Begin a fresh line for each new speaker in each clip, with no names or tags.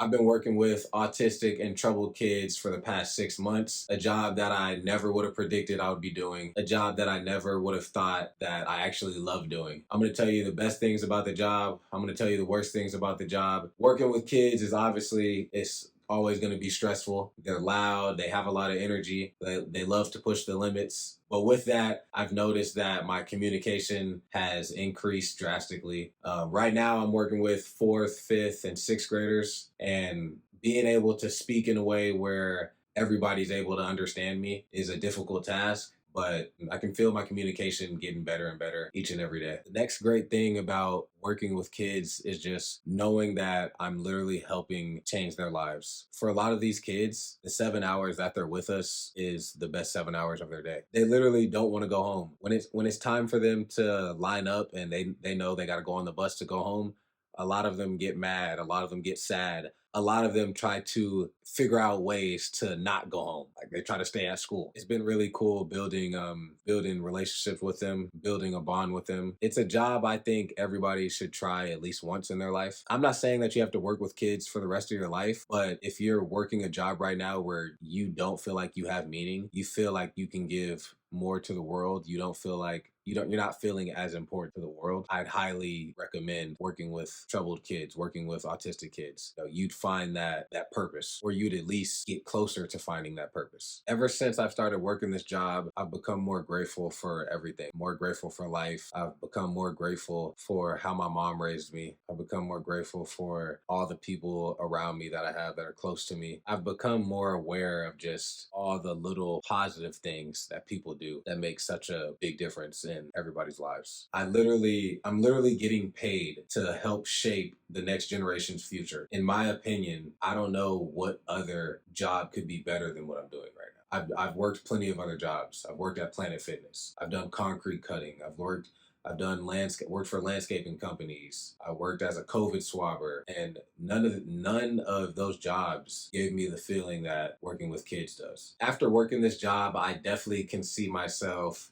I've been working with autistic and troubled kids for the past 6 months, a job that I never would have predicted I would be doing, a job that I never would have thought that I actually love doing. I'm going to tell you the best things about the job. I'm going to tell you the worst things about the job. Working with kids is obviously, it's always going to be stressful. They're loud, they have a lot of energy, they love to push the limits. But with that, I've noticed that my communication has increased drastically. Right now, I'm working with fourth, fifth, and sixth graders, and being able to speak in a way where everybody's able to understand me is a difficult task. But I can feel my communication getting better and better each and every day. The next great thing about working with kids is just knowing that I'm literally helping change their lives. For a lot of these kids, the 7 hours that they're with us is the best 7 hours of their day. They literally don't want to go home. When it's time for them to line up and they know they got to go on the bus to go home, a lot of them get mad, a lot of them get sad. A lot of them try to figure out ways to not go home. Like they try to stay at school. It's been really cool building relationships with them, building a bond with them. It's a job I think everybody should try at least once in their life. I'm not saying that you have to work with kids for the rest of your life, but if you're working a job right now where you don't feel like you have meaning, you feel like you can give more to the world, you don't feel like you're not feeling as important to the world, I'd highly recommend working with troubled kids, working with autistic kids. You'd find that purpose, or you'd at least get closer to finding that purpose. Ever since I've started working this job, I've become more grateful for everything, more grateful for life. I've become more grateful for how my mom raised me. I've become more grateful for all the people around me that I have that are close to me. I've become more aware of just all the little positive things that people do that make such a big difference in everybody's lives. I'm literally getting paid to help shape the next generation's future. In my opinion, I don't know what other job could be better than what I'm doing right now. I've worked plenty of other jobs. I've worked at Planet Fitness. I've done concrete cutting. I've done worked for landscaping companies. I worked as a COVID swabber, and none of those jobs gave me the feeling that working with kids does. After working this job, I definitely can see myself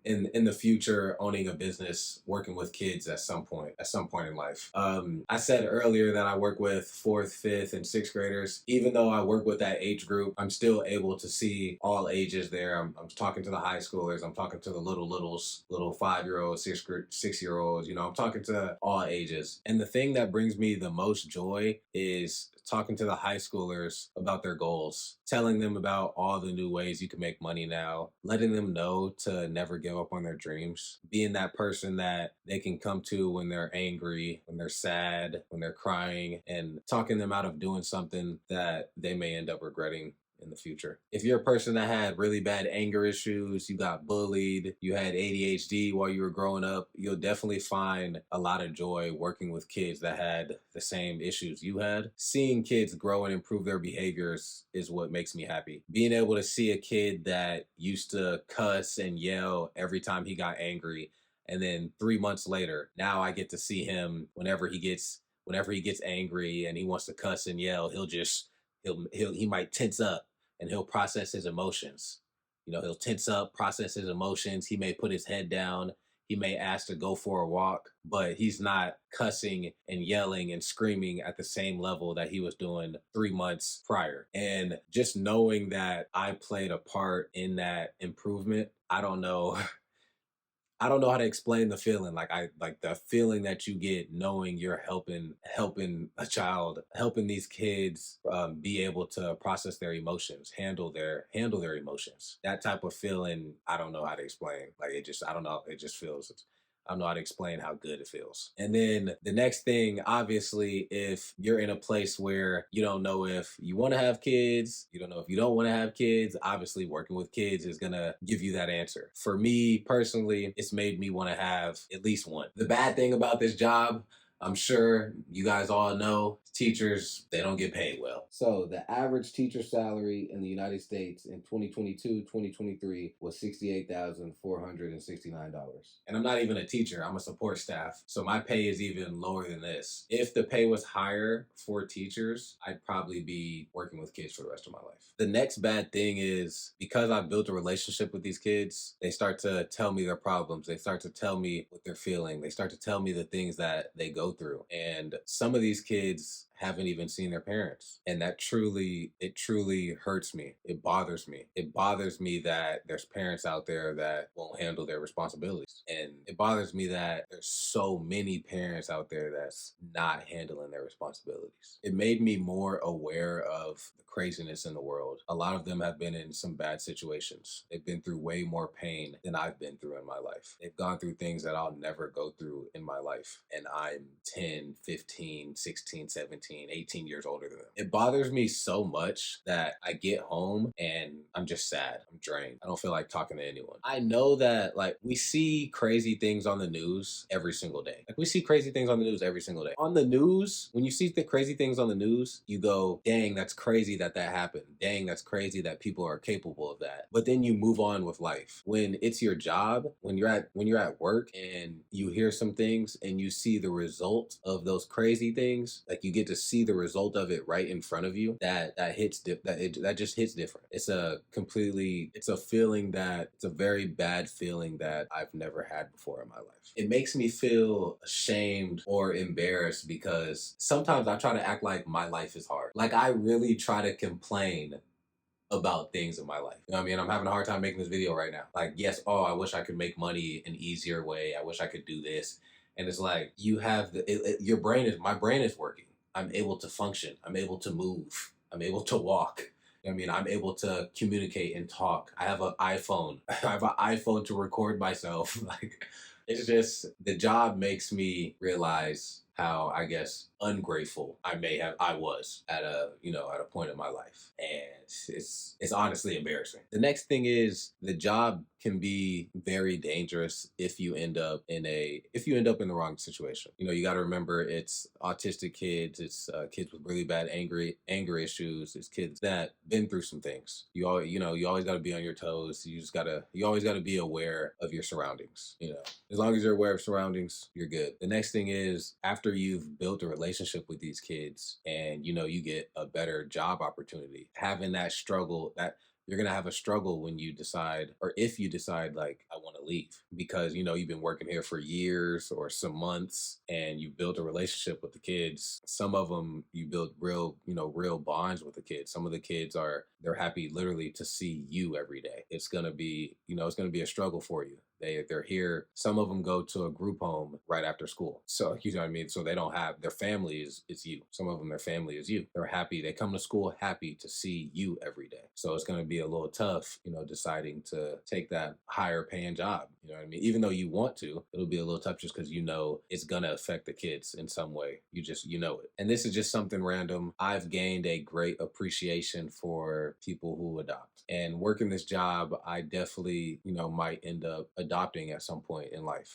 in the future owning a business, working with kids at some point in life. I said earlier that I work with fourth, fifth, and sixth graders. Even though I work with that age group, I'm still able to see all ages there. I'm talking to the high schoolers. I'm talking to the little 5-year-olds, 6-year-olds. I'm talking to all ages. And the thing that brings me the most joy is talking to the high schoolers about their goals, telling them about all the new ways you can make money now, letting them know to never give up on their dreams, being that person that they can come to when they're angry, when they're sad, when they're crying, and talking them out of doing something that they may end up regretting in the future. If you're a person that had really bad anger issues, you got bullied, you had ADHD while you were growing up, you'll definitely find a lot of joy working with kids that had the same issues you had. Seeing kids grow and improve their behaviors is what makes me happy. Being able to see a kid that used to cuss and yell every time he got angry, and then 3 months later, now I get to see him whenever he gets angry and he wants to cuss and yell, he might tense up and he'll process his emotions. He'll tense up, process his emotions. He may put his head down. He may ask to go for a walk, but he's not cussing and yelling and screaming at the same level that he was doing 3 months prior. And just knowing that I played a part in that improvement, I don't know. I don't know how to explain the feeling. Like the feeling that you get knowing you're helping a child, helping these kids be able to process their emotions, handle their emotions. That type of feeling, I don't know how to explain. I don't know. It just feels. I don't know how to explain how good it feels. And then the next thing, obviously, if you're in a place where you don't know if you want to have kids, you don't know if you don't want to have kids, obviously working with kids is going to give you that answer. For me personally, it's made me want to have at least one. The bad thing about this job, I'm sure you guys all know, teachers, they don't get paid well. So the average teacher salary in the United States in 2022, 2023 was $68,469. And I'm not even a teacher, I'm a support staff. So my pay is even lower than this. If the pay was higher for teachers, I'd probably be working with kids for the rest of my life. The next bad thing is because I've built a relationship with these kids, they start to tell me their problems. They start to tell me what they're feeling. They start to tell me the things that they go through. And some of these kids haven't even seen their parents. And that truly, it truly hurts me. It bothers me. It bothers me that there's parents out there that won't handle their responsibilities. And it bothers me that there's so many parents out there that's not handling their responsibilities. It made me more aware of the craziness in the world. A lot of them have been in some bad situations. They've been through way more pain than I've been through in my life. They've gone through things that I'll never go through in my life. And I'm 10, 15, 16, 17, 18 years older than them. It bothers me so much that I get home and I'm just sad. I'm drained. I don't feel like talking to anyone. I know that like we see crazy things on the news every single day. Like we see crazy things on the news every single day. On the news, when you see the crazy things on the news, you go, dang, that's crazy that that happened. Dang, that's crazy that people are capable of that. But then you move on with life. When it's your job, when you're at work and you hear some things and you see the result of those crazy things, like you get to see the result of it right in front of you, that just hits different. It's a feeling that it's a very bad feeling that I've never had before in my life. It makes me feel ashamed or embarrassed because sometimes I try to act like my life is hard. Like I really try to complain about things in my life. You know what I mean? I'm having a hard time making this video right now. Like, yes, oh, I wish I could make money an easier way. I wish I could do this. And it's like, you have my brain is working. I'm able to function. I'm able to move. I'm able to walk. You know what I mean? I'm able to communicate and talk. I have an iPhone. I have an iPhone to record myself. Like, it's just, the job makes me realize how, I guess, ungrateful I was at at a point in my life. And it's honestly embarrassing. The next thing is the job can be very dangerous if you end up in the wrong situation. You know, you got to remember it's autistic kids, it's kids with really bad anger issues, it's kids that been through some things. You always got to be on your toes. You always got to be aware of your surroundings, you know. As long as you're aware of surroundings, you're good. The next thing is after you've built a relationship with these kids and you get a better job opportunity, having that struggle, that you're going to have a struggle when you decide, or if you decide like I want to leave, because you've been working here for years or some months and you built a relationship with the kids. Some of them you build real bonds with the kids. Some of the kids they're happy literally to see you every day. It's going to be a struggle for you. They're here. Some of them go to a group home right after school. So you know what I mean? So they don't have their family is you. Some of them, their family is you. They're happy. They come to school happy to see you every day. So it's going to be a little tough, deciding to take that higher paying job. You know what I mean? Even though you want to, it'll be a little tough just because it's going to affect the kids in some way. You know it. And this is just something random. I've gained a great appreciation for people who adopt. And working this job, I definitely, might end up adopting at some point in life.